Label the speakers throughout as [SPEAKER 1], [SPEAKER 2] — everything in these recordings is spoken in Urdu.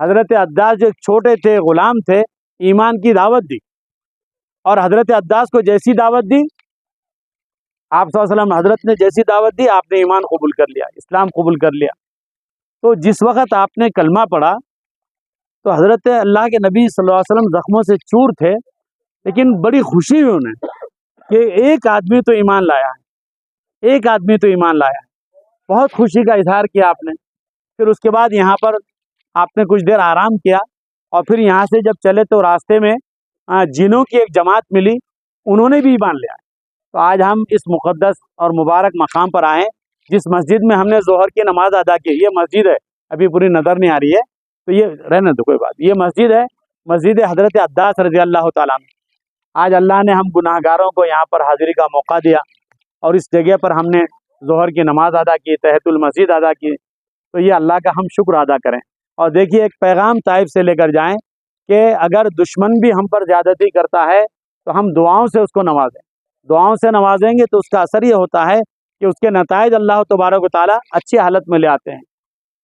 [SPEAKER 1] حضرت عداس جو ایک چھوٹے تھے، غلام تھے، ایمان کی دعوت دی، اور حضرت عداس کو جیسی دعوت دی آپ صلی اللہ علیہ وسلم حضرت نے جیسی دعوت دی، آپ نے ایمان قبول کر لیا، اسلام قبول کر لیا۔ تو جس وقت آپ نے کلمہ پڑھا تو حضرت اللہ کے نبی صلی اللہ علیہ وسلم زخموں سے چور تھے، لیکن بڑی خوشی ہوئی انہیں کہ ایک آدمی تو ایمان لایا ہے، ایک آدمی تو ایمان لایا ہے، بہت خوشی کا اظہار کیا آپ نے۔ پھر اس کے بعد یہاں پر آپ نے کچھ دیر آرام کیا، اور پھر یہاں سے جب چلے تو راستے میں جنوں کی ایک جماعت ملی، انہوں نے بھی ایمان لیا۔ تو آج ہم اس مقدس اور مبارک مقام پر آئے، جس مسجد میں ہم نے ظہر کی نماز ادا کی، یہ مسجد ہے، ابھی پوری نظر نہیں آ رہی ہے تو یہ رہنے دو کوئی بات، یہ مسجد ہے، مسجد حضرت عداس رضی اللہ تعالیٰ عنہ۔ آج اللہ نے ہم گناہ گاروں کو یہاں پر حاضری کا موقع دیا، اور اس جگہ پر ہم نے ظہر کی نماز ادا کی، تحیۃ المسجد ادا کی، تو یہ اللہ کا ہم شکر ادا کریں۔ اور دیکھیے ایک پیغام طائف سے لے کر جائیں کہ اگر دشمن بھی ہم پر زیادتی کرتا ہے تو ہم دعاؤں سے اس کو نوازیں، دعاؤں سے نوازیں گے تو اس کا اثر یہ ہوتا ہے کہ اس کے نتائج اللہ تبارک و تعالیٰ اچھی حالت میں لے آتے ہیں۔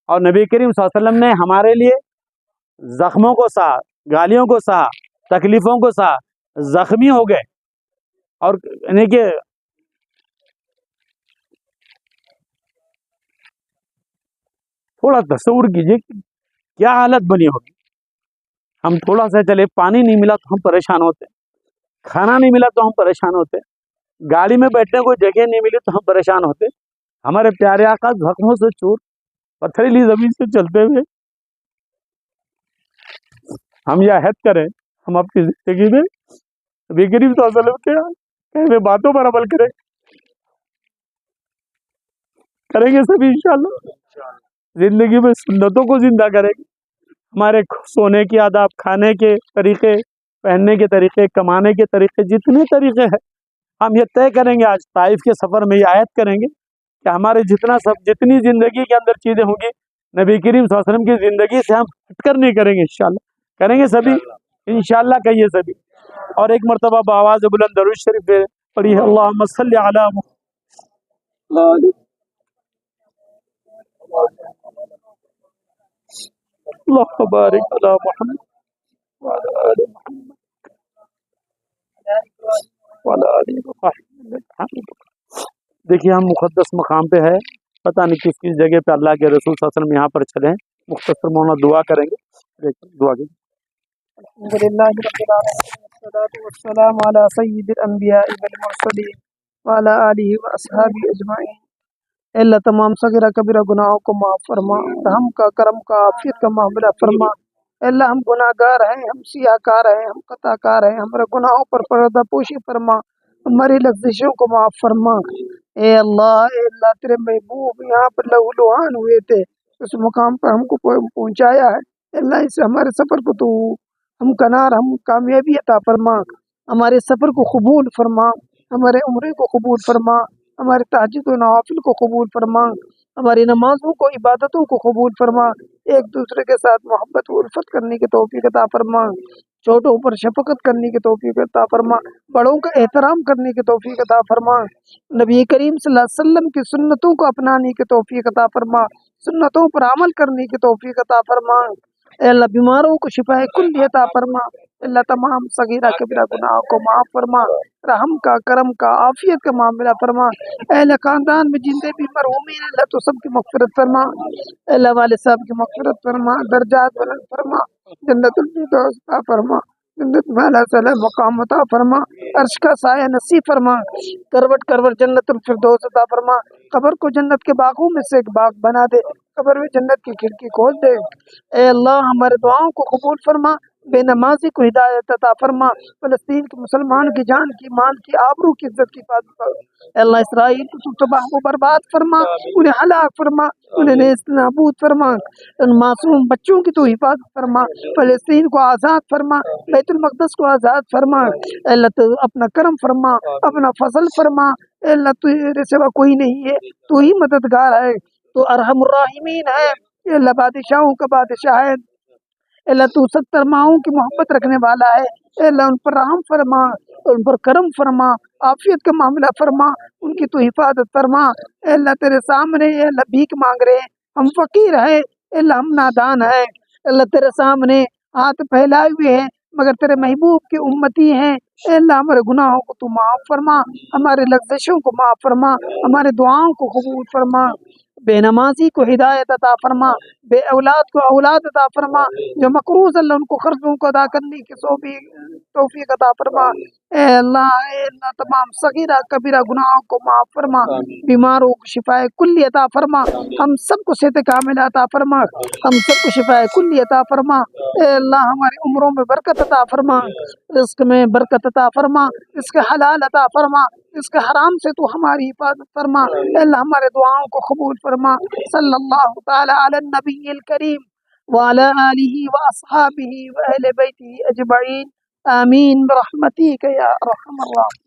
[SPEAKER 1] اور نبی کریم صلی اللہ علیہ وسلم نے ہمارے لیے زخموں کو سہا، گالیوں کو سہا، تکلیفوں کو سہا، زخمی ہو گئے، اور یعنی کہ تھوڑا تصور کیجئے کہ کیا حالت بنی ہوگی۔ ہم تھوڑا سا چلے، پانی نہیں ملا تو ہم پریشان ہوتے، کھانا نہیں ملا تو ہم پریشان ہوتے، گاڑی میں بیٹھنے کو جگہ نہیں ملی تو ہم پریشان ہوتے۔ ہمارے پیارے آقا زخموں سے چور، پتھریلی زمین سے چلتے ہوئے، ہم یہ عہد کریں ہم اپنی زندگی میں نبی کریم صلی اللہ علیہ وسلم کے کہے باتوں پر عمل کریں گے سبھی انشاءاللہ، زندگی میں سنتوں کو زندہ کریں گے۔ ہمارے سونے کے آداب، کھانے کے طریقے، پہننے کے طریقے، کمانے کے طریقے، جتنے طریقے ہیں ہم یہ طے کریں گے، آج طائف کے سفر میں یہ عہد کریں گے کہ ہمارے جتنی زندگی کے اندر چیزیں ہوں گی نبی کریم صلی اللہ علیہ وسلم کی زندگی سے ہم ہٹ کر نہیں کریں گے انشاءاللہ، کریں گے سبھی انشاءاللہ، کہیے سبھی۔ اور ایک مرتبہ بآواز بلند درود شریف پڑھی ہے، اللہم صلی علی محمد، اللہم بارک علی محمد وعلی آل محمد وعلی آل محمد۔ دیکھیے ہم مقدس مقام پہ ہے، پتہ نہیں کس کس جگہ پہ اللہ کے رسول صلی اللہ علیہ وسلم یہاں پر چلے ہیں، مختصر مولانا دعا کریں گے، دعا کریں۔
[SPEAKER 2] الحمدللہ رب العالمین والصلاة والسلام علی سید الانبیاء والمرسلین وعلی آلہ واصحابہ اجمعین۔ اے اللہ تمام صغیرہ کبیرہ گناہوں کو معاف فرما، رحم کا، کرم کا، عافیت کا معاملہ فرما۔ اے اللہ ہم گناہ گار ہیں، ہم سیاہ کار ہیں، ہم خطا کار ہیں، ہمارے گناہوں پر پردہ پوشی فرما، ہماری لغزشوں کو معاف فرما۔ اے اللہ تیرے محبوب یہاں پر لہو لہان ہوئے تھے، اس مقام پر ہم کو پہنچایا ہے۔ اے اللہ اس ہمارے سفر کو تو ہم کنار، ہم کامیابی عطا فرما، ہمارے سفر کو قبول فرما، ہمارے عمرے کو قبول فرما، ہمارے تہجد و نوافل کو قبول فرما، ہماری نمازوں کو، عبادتوں کو قبول فرما، ایک دوسرے کے ساتھ محبت و الفت کرنے کی توفیق عطا فرما، چھوٹوں پر شفقت کرنے کی توفیق عطا فرما، بڑوں کا احترام کرنے کی توفیق عطا فرما، نبی کریم صلی اللہ علیہ وسلم کی سنتوں کو اپنانے کی توفیق عطا فرما، سنتوں پر عمل کرنے کی توفیق عطا فرما۔ اے اللہ بیماروں کو شفا کلی عطا فرما، اے اللہ تمام صغیرہ کبیرہ گناہوں کو معاف فرما، رحم کا، کرم کا، عافیت کا معاملہ فرما۔ اے اللہ خاندان میں جتنے بھی مرحومین ہیں اللہ تو سب کی مغفرت فرما، اے اللہ والد صاحب کی مغفرت فرما، درجات بلند فرما، جنت الفردوس عطا فرما، جنت میں اعلیٰ سے اعلیٰ مقام عطا فرما، عرش کا سایہ نصیب فرما، کروٹ کروٹ جنت الفردوس عطا فرما، قبر کو جنت کے باغوں میں سے ایک باغ بنا دے، قبر میں جنت کی کھڑکی کھول دے۔ اے اللہ ہمارے دعاؤں کو قبول فرما، بے نمازی کو ہدایت عطا فرما، فلسطین کے مسلمان کی جان کی، مال کی، آبرو کی، عزت کی حفاظت فرما۔ اے اللہ اسرائیل کو تو تباہ و برباد فرما، انہیں ہلاک فرما، انہیں نیست نابود فرما، ان معصوم بچوں کی تو حفاظت فرما، فلسطین کو آزاد فرما، بیت المقدس کو آزاد فرما۔ اے اللہ تو اپنا کرم فرما، اپنا فضل فرما، اے اللہ تیرے سوا کوئی نہیں ہے، تو ہی مددگار ہے، تو ارحم الراحمین ہے، اے اللہ بادشاہوں کا بادشاہ ہے، اے اللہ تو 70 ماہوں کی محبت رکھنے والا ہے، اے اللہ ان پر رحم فرما، ان پر کرم فرما، عافیت کا معاملہ فرما، ان کی تو حفاظت فرما۔ اے اللہ تیرے سامنے اے اللہ بھیک مانگ رہے ہیں، ہم فقیر ہیں، اے اللہ ہم نادان ہیں، اللہ تیرے سامنے ہاتھ پھیلائے ہوئے ہیں مگر تیرے محبوب کے امتی ہیں۔ اے اللہ ہمارے گناہوں کو تو معاف فرما، ہمارے لغزشوں کو معاف فرما، ہمارے دعاؤں کو قبول فرما، بے نمازی کو ہدایت عطا فرما، بے اولاد کو اولاد عطا فرما، جو مقروض اللہ ان کو قرضوں کو ادا کرنے کی توفیق عطا فرما۔ اے اللہ تمام صغیرہ کبیرہ گناہوں کو معاف فرما، بیماروں کو شفاء کلی عطا فرما، ہم سب کو صحت کاملہ عطا فرما، ہم سب کو شفاء کلی عطا فرما۔ اے اللہ ہماری عمروں میں برکت عطا فرما، رزق میں برکت عطا فرما، رزق حلال عطا فرما، رزق حرام سے تو ہماری حفاظت فرما۔ اے اللہ ہمارے دعاؤں کو قبول فرما۔ صلی اللہ تعالی علی النبی الکریم وعلی آلہ واصحابہ واہل بیتہ اجمعین، آمین برحمتک یا ارحم الراحمین۔